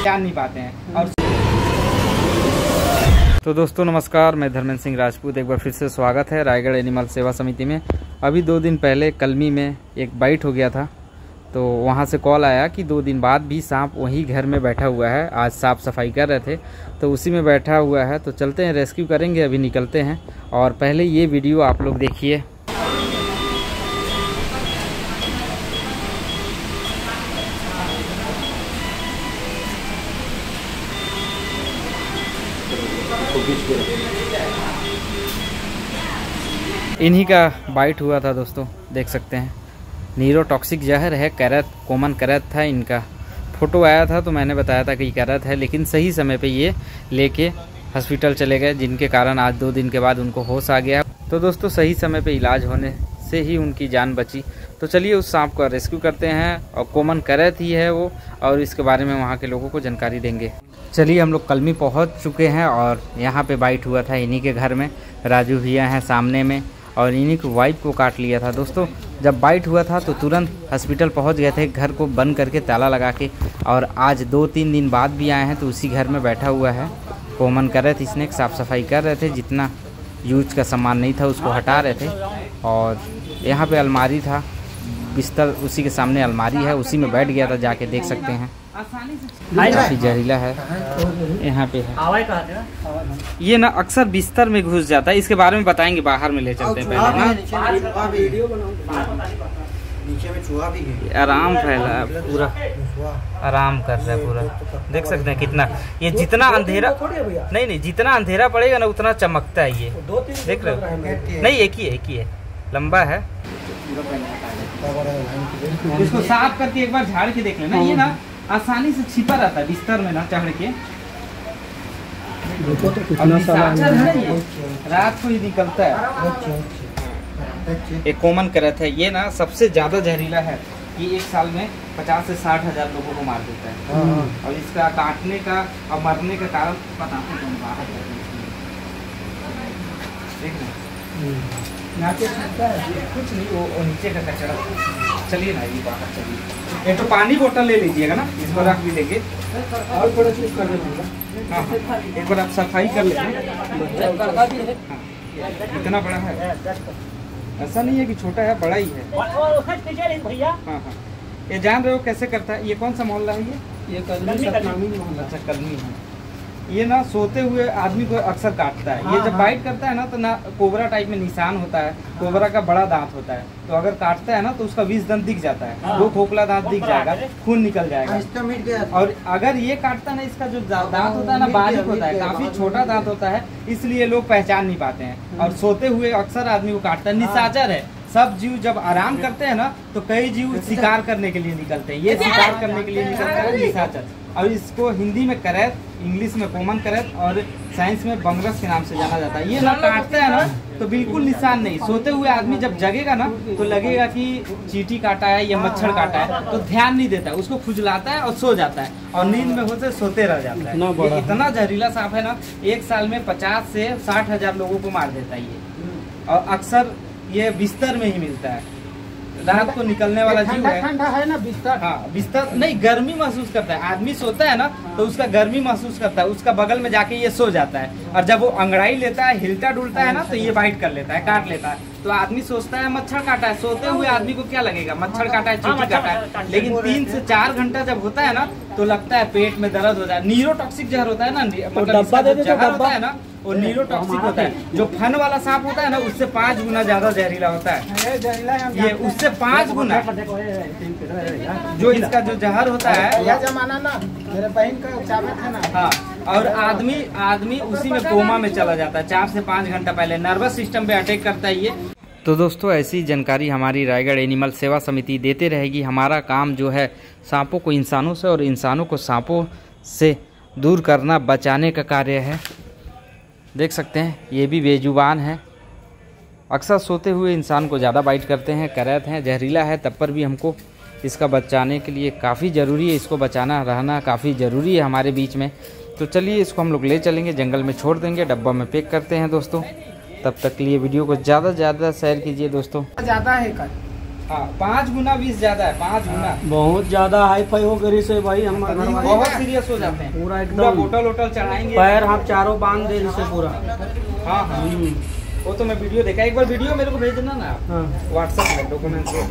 जान नहीं पाते हैं। और तो दोस्तों नमस्कार, मैं धर्मेंद्र सिंह राजपूत एक बार फिर से स्वागत है रायगढ़ एनिमल सेवा समिति में। अभी 2 दिन पहले कलमी में एक बाइट हो गया था, तो वहाँ से कॉल आया कि 2 दिन बाद भी सांप वहीं घर में बैठा हुआ है। आज साफ़ सफाई कर रहे थे तो उसी में बैठा हुआ है, तो चलते हैं रेस्क्यू करेंगे, अभी निकलते हैं। और पहले ये वीडियो आप लोग देखिए। इन्हीं का बाइट हुआ था दोस्तों, देख सकते हैं। नीरोटॉक्सिक जहर है, कैरेट, कॉमन कैरेट था इनका। फ़ोटो आया था तो मैंने बताया था कि कैरेट है, लेकिन सही समय पे ये लेके हॉस्पिटल चले गए, जिनके कारण आज 2 दिन के बाद उनको होश आ गया। तो दोस्तों सही समय पे इलाज होने से ही उनकी जान बची। तो चलिए उस सांप का रेस्क्यू करते हैं, और कॉमन कैरेट ही है वो, और इसके बारे में वहाँ के लोगों को जानकारी देंगे। चलिए हम लोग कलमी पहुँच चुके हैं और यहाँ पे बाइट हुआ था इन्हीं के घर में। राजू भैया हैं सामने में, और इन्हीं की वाइफ को काट लिया था दोस्तों। जब बाइट हुआ था तो तुरंत हॉस्पिटल पहुंच गए थे, घर को बंद करके ताला लगा के। और आज 2-3 दिन बाद भी आए हैं तो उसी घर में बैठा हुआ है। कॉमन कैरेट इसने साफ़ सफाई कर रहे थे, जितना यूज का सामान नहीं था उसको हटा रहे थे। और यहाँ पे अलमारी था, बिस्तर उसी के सामने अलमारी है, उसी में बैठ गया था, जाके देख सकते हैं। काफ़ी जहरीला है, यहाँ पे है। ये ना अक्सर बिस्तर में घुस जाता है, इसके बारे में बताएंगे, बाहर में ले चलते हैं पहले ना। आराम फैला है पूरा, आराम कर रहा है पूरा, देख सकते हैं कितना। ये जितना अंधेरा नहीं, जितना अंधेरा पड़ेगा ना उतना चमकता है। ये देख रहे हो? नहीं, एक ही है, लंबा है। इसको साफ करके एक बार झाड़ के देख लेना। ये ना आसानी से छिपा रहता है बिस्तर में ना, चढ़ के। रात को ही निकलता है। एक कॉमन कैरेट है, ये ना सबसे ज्यादा जहरीला है। ये 1 साल में 50 से 60 हजार लोगों को मार देता है। और इसका काटने का और मरने का कारण बताते हैं बाहर। देख रहे कुछ नहीं, वो नीचे का कचरा। चलिए ना, ये बाहर चलिए। एक तो पानी बोतल ले लीजिएगा ना, इसको रख भी देंगे। और थोड़ा चीज कर देंगे। हाँ, एक बार आप सफाई कर लेना। इतना बड़ा है, ऐसा नहीं है कि छोटा है, बड़ा ही है। हाँ, ये जान रहे हो कैसे करता है? ये कौन सा मोहल्ला है? ये कलमी मोहल्ला। अच्छा, कलमी है। ये ना सोते हुए आदमी को अक्सर काटता है। ये जब बाइट करता है ना तो ना कोबरा टाइप में निशान होता है, कोबरा का बड़ा दांत होता है, तो अगर काटता है ना तो उसका 20 दांत दिख जाता है, 2 खोखला दांत दिख जाएगा, खून निकल जाएगा। और अगर ये काटता है ना, इसका जो दांत होता है ना बारीक होता है, काफी छोटा दांत होता है, इसलिए लोग पहचान नहीं पाते हैं। और सोते हुए अक्सर आदमी को काटता है। निशाचर है। सब जीव जब आराम करते हैं ना तो कई जीव शिकार करने के लिए निकलते हैं। ये शिकार करने के लिए निकलता है निशाचर। और इसको हिंदी में कैरेट, इंग्लिश में कॉमन कैरेट और साइंस में बंगरस के नाम से जाना जाता है। ये ना काटता है ना तो बिल्कुल निशान नहीं। सोते हुए आदमी जब जगेगा ना तो लगेगा कि चींटी काटा है या मच्छर काटा है, तो ध्यान नहीं देता है, उसको खुजलाता है और सो जाता है, और नींद में होते सोते रह जाता है। ये इतना जहरीला सांप है ना, 1 साल में 50 से 60 हजार लोगों को मार देता है ये। और अक्सर ये बिस्तर में ही मिलता है। रात को निकलने वाला जीव है। ठंडा है ना बिस्तर? हाँ, बिस्तर नहीं, गर्मी महसूस करता है। आदमी सोता है ना तो उसका गर्मी महसूस करता है, उसका बगल में जाके ये सो जाता है। और जब वो अंगड़ाई लेता है, हिलता डुलता है ना, तो ये बाइट कर लेता है, काट लेता है। तो आदमी सोचता है मच्छर काटा है। सोते हुए आदमी को क्या लगेगा? मच्छर काटा है, चींटी काटा है। लेकिन 3 से 4 घंटा जब होता है ना तो लगता है पेट में दर्द हो जाए। नीरोटॉक्सिक जहर होता है ना, मतलब जहर होता है ना, वो नीरोटॉक्सिक होता है। जो फन वाला सांप होता है ना, उससे 5 गुना ज्यादा जहरीला होता है। ये उससे 5 गुना। जो इसका जो जहर होता है, यह जमाना ना मेरे बहन का चावल था ना। हाँ, और आदमी उसी में कोमा में चला जाता है 4 से 5 घंटा पहले। नर्वस सिस्टम पे अटैक करता है ये। तो दोस्तों ऐसी जानकारी हमारी रायगढ़ एनिमल सेवा समिति देते रहेगी। हमारा काम जो है सांपों को इंसानों से और इंसानों को सांपों से दूर करना, बचाने का कार्य है। देख सकते हैं ये भी बेजुबान है। अक्सर सोते हुए इंसान को ज़्यादा बाइट करते हैं। कैरेट हैं, जहरीला है, तब पर भी हमको इसका बचाने के लिए काफ़ी ज़रूरी है, इसको बचाना रहना काफ़ी ज़रूरी है हमारे बीच में। तो चलिए इसको हम लोग ले चलेंगे, जंगल में छोड़ देंगे, डब्बा में पैक करते हैं दोस्तों। तब तक के लिए वीडियो को ज़्यादा से ज़्यादा शेयर कीजिए दोस्तों। ज़्यादा है कल हाँ 5 गुना विष ज्यादा है, 5 गुना। बहुत ज्यादा हाई फाई हो गई से भाई, हम बहुत सीरियस हो जाते हैं, पूरा पूरा एकदम बोतल वोटल चढ़ाएंगे, पैर हाथ चारों बांध दे से पूरा। हाँ हाँ वो तो मैं वीडियो देखा, एक बार वीडियो मेरे को भेज देना ना हाँ व्हाट्सएप में डॉक्यूमेंट से।